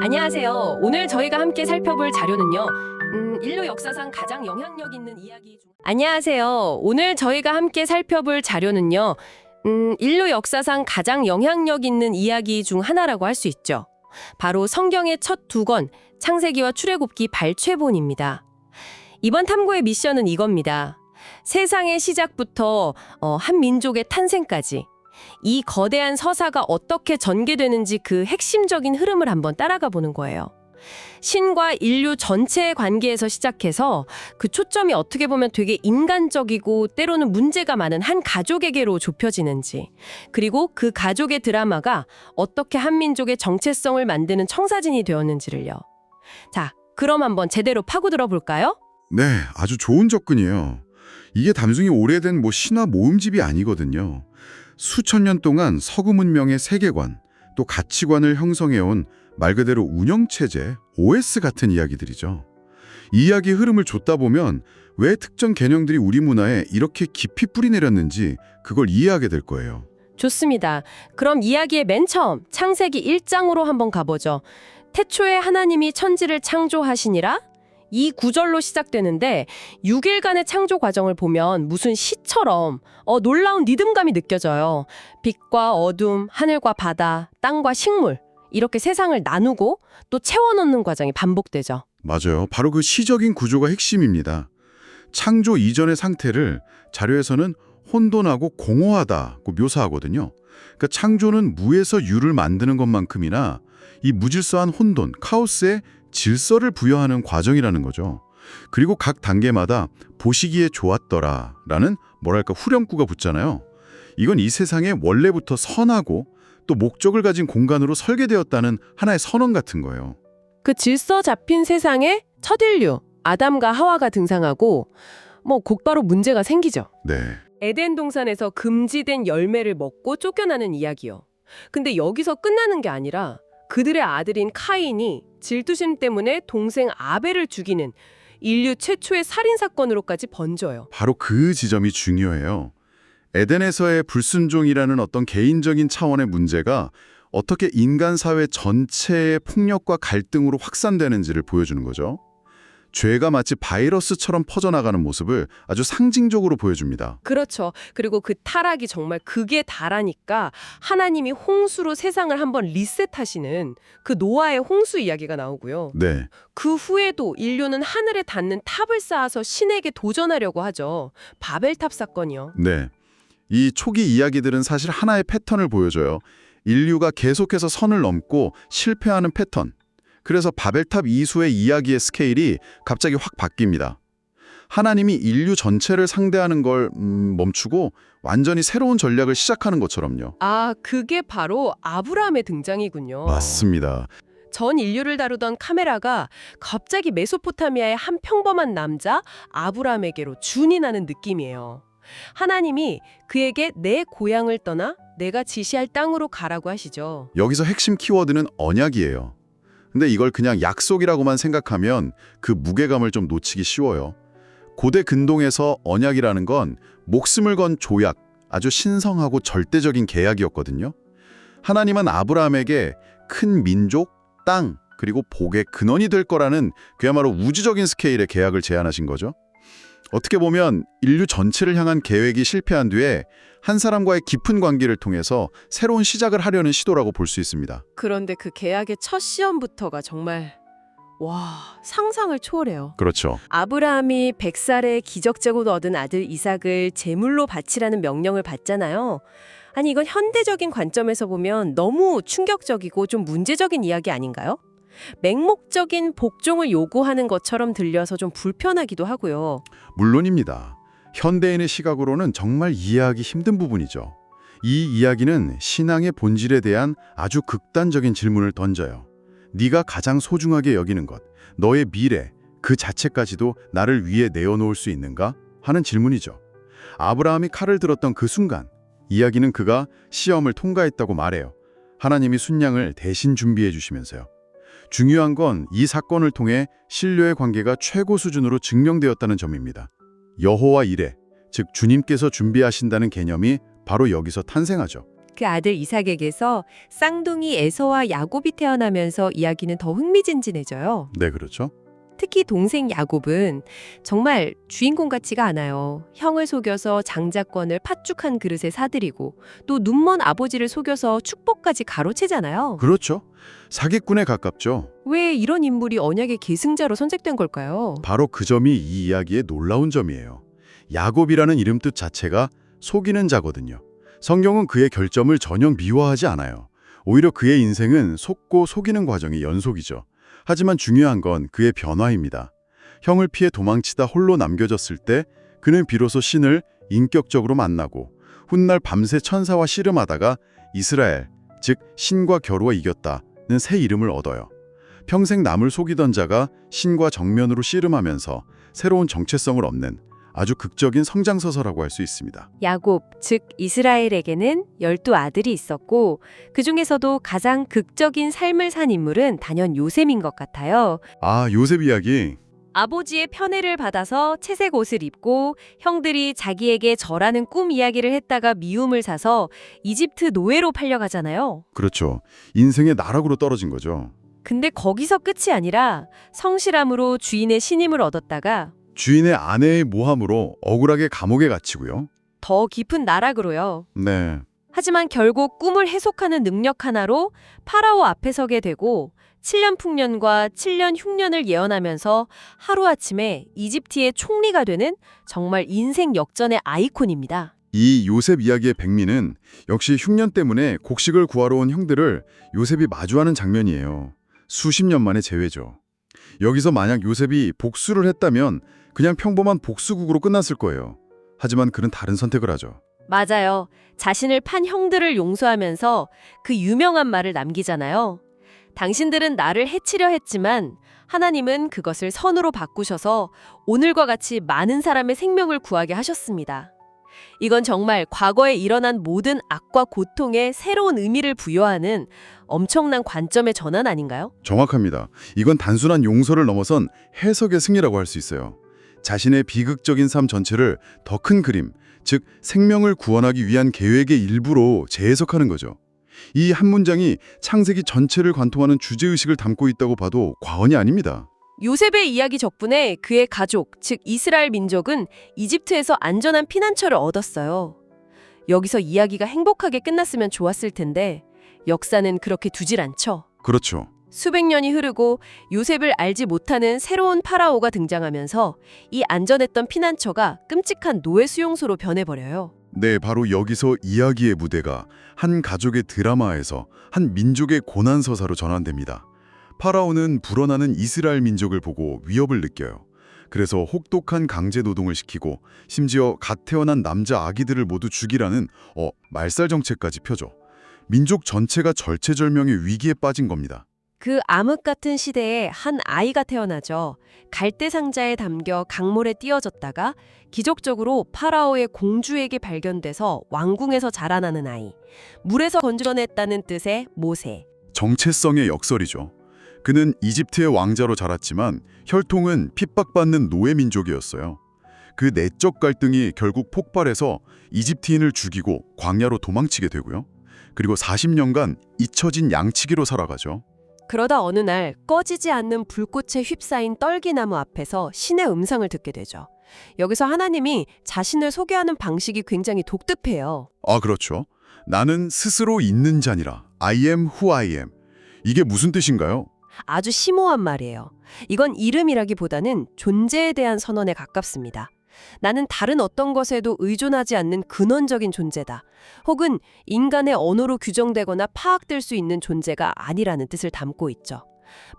안녕하세요. 오늘 저희가 함께 살펴볼 자료는요. 인류 역사상 가장 영향력 있는 이야기 중 안녕하세요. 오늘 저희가 함께 살펴볼 자료는요. 인류 역사상 가장 영향력 있는 이야기 중 하나라고 할 수 있죠. 바로 성경의 첫 두 권, 창세기와 출애굽기 발췌본입니다. 이번 탐구의 미션은 이겁니다. 세상의 시작부터 한 민족의 탄생까지 이 거대한 서사가 어떻게 전개되는지 그 핵심적인 흐름을 한번 따라가 보는 거예요. 신과 인류 전체의 관계에서 시작해서 그 초점이 어떻게 보면 되게 인간적이고 때로는 문제가 많은 한 가족에게로 좁혀지는지, 그리고 그 가족의 드라마가 어떻게 한 민족의 정체성을 만드는 청사진이 되었는지를요. 자, 그럼 한번 제대로 파고들어 볼까요? 네, 아주 좋은 접근이에요. 이게 단순히 오래된 신화 모음집이 아니거든요. 수천 년 동안 서구 문명의 세계관, 또 가치관을 형성해온 말 그대로 운영체제, OS 같은 이야기들이죠. 이 이야기의 흐름을 좇다 보면 왜 특정 개념들이 우리 문화에 이렇게 깊이 뿌리 내렸는지 그걸 이해하게 될 거예요. 좋습니다. 그럼 이야기의 맨 처음 창세기 1장으로 한번 가보죠. 태초에 하나님이 천지를 창조하시니라? 이 구절로 시작되는데 6일간의 창조 과정을 보면 무슨 시처럼 놀라운 리듬감이 느껴져요. 빛과 어둠, 하늘과 바다, 땅과 식물, 이렇게 세상을 나누고 또 채워넣는 과정이 반복되죠. 맞아요. 바로 그 시적인 구조가 핵심입니다. 창조 이전의 상태를 자료에서는 혼돈하고 공허하다고 묘사하거든요. 그러니까 창조는 무에서 유를 만드는 것만큼이나 이 무질서한 혼돈, 카오스에 질서를 부여하는 과정이라는 거죠. 그리고 각 단계마다 보시기에 좋았더라라는 후렴구가 붙잖아요. 이건 이 세상에 원래부터 선하고 또 목적을 가진 공간으로 설계되었다는 하나의 선언 같은 거예요. 그 질서 잡힌 세상에 첫 인류, 아담과 하와가 등장하고 곧바로 문제가 생기죠. 네. 에덴 동산에서 금지된 열매를 먹고 쫓겨나는 이야기요. 근데 여기서 끝나는 게 아니라 그들의 아들인 카인이 질투심 때문에 동생 아벨을 죽이는 인류 최초의 살인사건으로까지 번져요. 바로 그 지점이 중요해요. 에덴에서의 불순종이라는 어떤 개인적인 차원의 문제가 어떻게 인간 사회 전체의 폭력과 갈등으로 확산되는지를 보여주는 거죠. 죄가 마치 바이러스처럼 퍼져나가는 모습을 아주 상징적으로 보여줍니다. 그렇죠. 그리고 그 타락이 정말 극에 달하니까 하나님이 홍수로 세상을 한번 리셋하시는 그 노아의 홍수 이야기가 나오고요. 네. 그 후에도 인류는 하늘에 닿는 탑을 쌓아서 신에게 도전하려고 하죠. 바벨탑 사건이요. 네. 이 초기 이야기들은 사실 하나의 패턴을 보여줘요. 인류가 계속해서 선을 넘고 실패하는 패턴. 그래서 바벨탑 이후의 이야기의 스케일이 갑자기 확 바뀝니다. 하나님이 인류 전체를 상대하는 걸 멈추고 완전히 새로운 전략을 시작하는 것처럼요. 아, 그게 바로 아브라함의 등장이군요. 맞습니다. 전 인류를 다루던 카메라가 갑자기 메소포타미아의 한 평범한 남자 아브라함에게로 준인하는 느낌이에요. 하나님이 그에게 내 고향을 떠나 내가 지시할 땅으로 가라고 하시죠. 여기서 핵심 키워드는 언약이에요. 근데 이걸 그냥 약속이라고만 생각하면 그 무게감을 좀 놓치기 쉬워요. 고대 근동에서 언약이라는 건 목숨을 건 조약, 아주 신성하고 절대적인 계약이었거든요. 하나님은 아브라함에게 큰 민족, 땅, 그리고 복의 근원이 될 거라는 그야말로 우주적인 스케일의 계약을 제안하신 거죠. 어떻게 보면 인류 전체를 향한 계획이 실패한 뒤에 한 사람과의 깊은 관계를 통해서 새로운 시작을 하려는 시도라고 볼 수 있습니다. 그런데 그 계약의 첫 시험부터가 정말 상상을 초월해요. 그렇죠. 아브라함이 100살에 기적적으로 얻은 아들 이삭을 제물로 바치라는 명령을 받잖아요. 아니, 이건 현대적인 관점에서 보면 너무 충격적이고 좀 문제적인 이야기 아닌가요? 맹목적인 복종을 요구하는 것처럼 들려서 좀 불편하기도 하고요. 물론입니다. 현대인의 시각으로는 정말 이해하기 힘든 부분이죠. 이 이야기는 신앙의 본질에 대한 아주 극단적인 질문을 던져요. 네가 가장 소중하게 여기는 것, 너의 미래, 그 자체까지도 나를 위해 내어놓을 수 있는가? 하는 질문이죠. 아브라함이 칼을 들었던 그 순간, 이야기는 그가 시험을 통과했다고 말해요. 하나님이 순양을 대신 준비해 주시면서요. 중요한 건 이 사건을 통해 신뢰의 관계가 최고 수준으로 증명되었다는 점입니다. 여호와 이레, 즉 주님께서 준비하신다는 개념이 바로 여기서 탄생하죠. 그 아들 이삭에게서 쌍둥이 에서와 야곱이 태어나면서 이야기는 더 흥미진진해져요. 네, 그렇죠. 특히 동생 야곱은 정말 주인공 같지가 않아요. 형을 속여서 장자권을 팥죽한 그릇에 사들이고 또 눈먼 아버지를 속여서 축복까지 가로채잖아요. 그렇죠. 사기꾼에 가깝죠. 왜 이런 인물이 언약의 계승자로 선택된 걸까요? 바로 그 점이 이 이야기의 놀라운 점이에요. 야곱이라는 이름 뜻 자체가 속이는 자거든요. 성경은 그의 결점을 전혀 미화하지 않아요. 오히려 그의 인생은 속고 속이는 과정의 연속이죠. 하지만 중요한 건 그의 변화입니다. 형을 피해 도망치다 홀로 남겨졌을 때 그는 비로소 신을 인격적으로 만나고 훗날 밤새 천사와 씨름하다가 이스라엘, 즉 신과 겨루어 이겼다는 새 이름을 얻어요. 평생 남을 속이던 자가 신과 정면으로 씨름하면서 새로운 정체성을 얻는 아주 극적인 성장서서라고 할 수 있습니다. 야곱, 즉 이스라엘에게는 12아들이 있었고 그 중에서도 가장 극적인 삶을 산 인물은 단연 요셉인 것 같아요. 아, 요셉 이야기. 아버지의 편애를 받아서 채색 옷을 입고 형들이 자기에게 절하는 꿈 이야기를 했다가 미움을 사서 이집트 노예로 팔려가잖아요. 그렇죠. 인생의 나락으로 떨어진 거죠. 근데 거기서 끝이 아니라 성실함으로 주인의 신임을 얻었다가 주인의 아내의 모함으로 억울하게 감옥에 갇히고요. 더 깊은 나락으로요. 네. 하지만 결국 꿈을 해석하는 능력 하나로 파라오 앞에 서게 되고 7년 풍년과 7년 흉년을 예언하면서 하루아침에 이집트의 총리가 되는 정말 인생 역전의 아이콘입니다. 이 요셉 이야기의 백미는 역시 흉년 때문에 곡식을 구하러 온 형들을 요셉이 마주하는 장면이에요. 수십 년 만의 재회죠. 여기서 만약 요셉이 복수를 했다면 그냥 평범한 복수국으로 끝났을 거예요. 하지만 그는 다른 선택을 하죠. 맞아요. 자신을 판 형들을 용서하면서 그 유명한 말을 남기잖아요. 당신들은 나를 해치려 했지만 하나님은 그것을 선으로 바꾸셔서 오늘과 같이 많은 사람의 생명을 구하게 하셨습니다. 이건 정말 과거에 일어난 모든 악과 고통에 새로운 의미를 부여하는 엄청난 관점의 전환 아닌가요? 정확합니다. 이건 단순한 용서를 넘어선 해석의 승리라고 할 수 있어요. 자신의 비극적인 삶 전체를 더 큰 그림, 즉 생명을 구원하기 위한 계획의 일부로 재해석하는 거죠. 이 한 문장이 창세기 전체를 관통하는 주제의식을 담고 있다고 봐도 과언이 아닙니다. 요셉의 이야기 덕분에 그의 가족, 즉 이스라엘 민족은 이집트에서 안전한 피난처를 얻었어요. 여기서 이야기가 행복하게 끝났으면 좋았을 텐데 역사는 그렇게 두질 않죠. 그렇죠. 수백 년이 흐르고 요셉을 알지 못하는 새로운 파라오가 등장하면서 이 안전했던 피난처가 끔찍한 노예 수용소로 변해버려요. 네, 바로 여기서 이야기의 무대가 한 가족의 드라마에서 한 민족의 고난서사로 전환됩니다. 파라오는 불어나는 이스라엘 민족을 보고 위협을 느껴요. 그래서 혹독한 강제 노동을 시키고 심지어 갓 태어난 남자 아기들을 모두 죽이라는 말살 정책까지 펴죠. 민족 전체가 절체절명의 위기에 빠진 겁니다. 그 암흑 같은 시대에 한 아이가 태어나죠. 갈대 상자에 담겨 강물에 띄어졌다가 기적적으로 파라오의 공주에게 발견돼서 왕궁에서 자라나는 아이. 물에서 건져냈다는 뜻의 모세. 정체성의 역설이죠. 그는 이집트의 왕자로 자랐지만 혈통은 핍박받는 노예 민족이었어요. 그 내적 갈등이 결국 폭발해서 이집트인을 죽이고 광야로 도망치게 되고요. 그리고 40년간 잊혀진 양치기로 살아가죠. 그러다 어느 날 꺼지지 않는 불꽃에 휩싸인 떨기나무 앞에서 신의 음성을 듣게 되죠. 여기서 하나님이 자신을 소개하는 방식이 굉장히 독특해요. 아, 그렇죠. 나는 스스로 있는 자니라. I am who I am. 이게 무슨 뜻인가요? 아주 심오한 말이에요. 이건 이름이라기보다는 존재에 대한 선언에 가깝습니다. 나는 다른 어떤 것에도 의존하지 않는 근원적인 존재다. 혹은 인간의 언어로 규정되거나 파악될 수 있는 존재가 아니라는 뜻을 담고 있죠.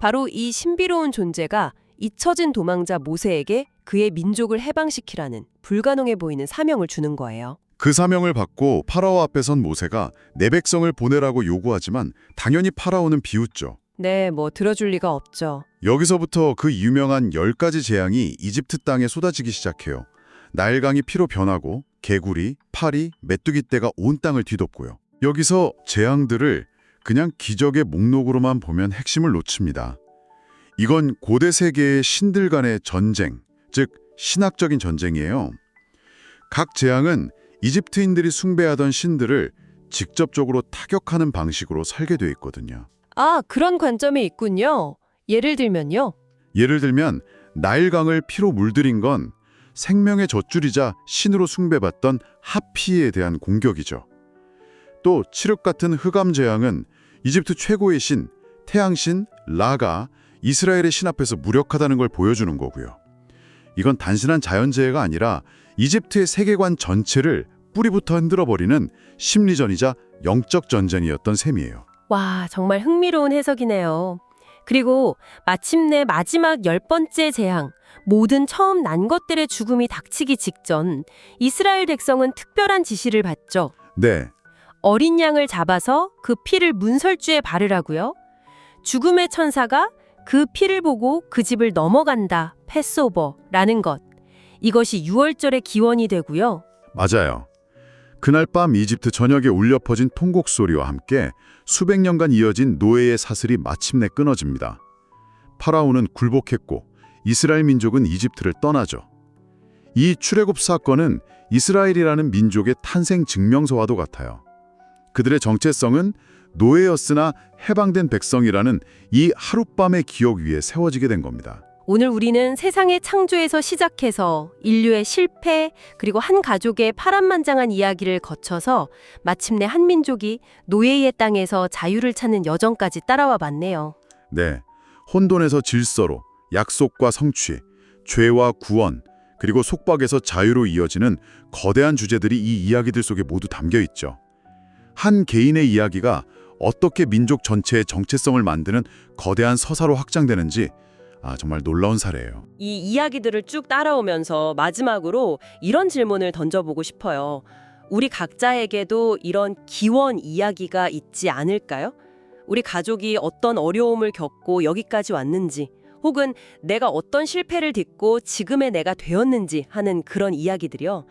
바로 이 신비로운 존재가 잊혀진 도망자 모세에게 그의 민족을 해방시키라는 불가능해 보이는 사명을 주는 거예요. 그 사명을 받고 파라오 앞에 선 모세가 내 백성을 보내라고 요구하지만 당연히 파라오는 비웃죠. 네, 들어줄 리가 없죠. 여기서부터 그 유명한 10가지 재앙이 이집트 땅에 쏟아지기 시작해요. 나일강이 피로 변하고 개구리, 파리, 메뚜기 떼가 온 땅을 뒤덮고요. 여기서 재앙들을 그냥 기적의 목록으로만 보면 핵심을 놓칩니다. 이건 고대 세계의 신들 간의 전쟁, 즉 신학적인 전쟁이에요. 각 재앙은 이집트인들이 숭배하던 신들을 직접적으로 타격하는 방식으로 설계되어 있거든요. 아, 그런 관점이 있군요. 예를 들면요. 예를 들면 나일강을 피로 물들인 건 생명의 젖줄이자 신으로 숭배받던 하피에 대한 공격이죠. 또 칠흑 같은 흑암 재앙은 이집트 최고의 신, 태양신 라가 이스라엘의 신 앞에서 무력하다는 걸 보여주는 거고요. 이건 단순한 자연재해가 아니라 이집트의 세계관 전체를 뿌리부터 흔들어버리는 심리전이자 영적 전쟁이었던 셈이에요. 와, 정말 흥미로운 해석이네요. 그리고 마침내 마지막 10번째 재앙, 모든 처음 난 것들의 죽음이 닥치기 직전 이스라엘 백성은 특별한 지시를 받죠. 네, 어린 양을 잡아서 그 피를 문설주에 바르라고요. 죽음의 천사가 그 피를 보고 그 집을 넘어간다, 패스오버라는 것. 이것이 유월절의 기원이 되고요. 맞아요. 그날 밤 이집트 전역에 울려 퍼진 통곡 소리와 함께 수백 년간 이어진 노예의 사슬이 마침내 끊어집니다. 파라오는 굴복했고 이스라엘 민족은 이집트를 떠나죠. 이 출애굽 사건은 이스라엘이라는 민족의 탄생 증명서와도 같아요. 그들의 정체성은 노예였으나 해방된 백성이라는 이 하룻밤의 기억 위에 세워지게 된 겁니다. 오늘 우리는 세상의 창조에서 시작해서 인류의 실패, 그리고 한 가족의 파란만장한 이야기를 거쳐서 마침내 한 민족이 노예의 땅에서 자유를 찾는 여정까지 따라와 봤네요. 네, 혼돈에서 질서로, 약속과 성취, 죄와 구원, 그리고 속박에서 자유로 이어지는 거대한 주제들이 이 이야기들 속에 모두 담겨 있죠. 한 개인의 이야기가 어떻게 민족 전체의 정체성을 만드는 거대한 서사로 확장되는지 정말 놀라운 사례예요. 이 이야기들을 쭉 따라오면서 마지막으로 이런 질문을 던져보고 싶어요. 우리 각자에게도 이런 기원 이야기가 있지 않을까요? 우리 가족이 어떤 어려움을 겪고 여기까지 왔는지, 혹은 내가 어떤 실패를 딛고 지금의 내가 되었는지 하는 그런 이야기들이요.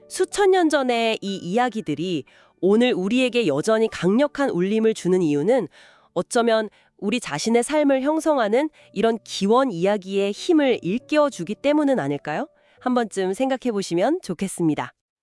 수천 년 전의 이 이야기들이 오늘 우리에게 여전히 강력한 울림을 주는 이유는 어쩌면 우리 자신의 삶을 형성하는 이런 기원 이야기의 힘을 일깨워주기 때문은 아닐까요? 한 번쯤 생각해 보시면 좋겠습니다.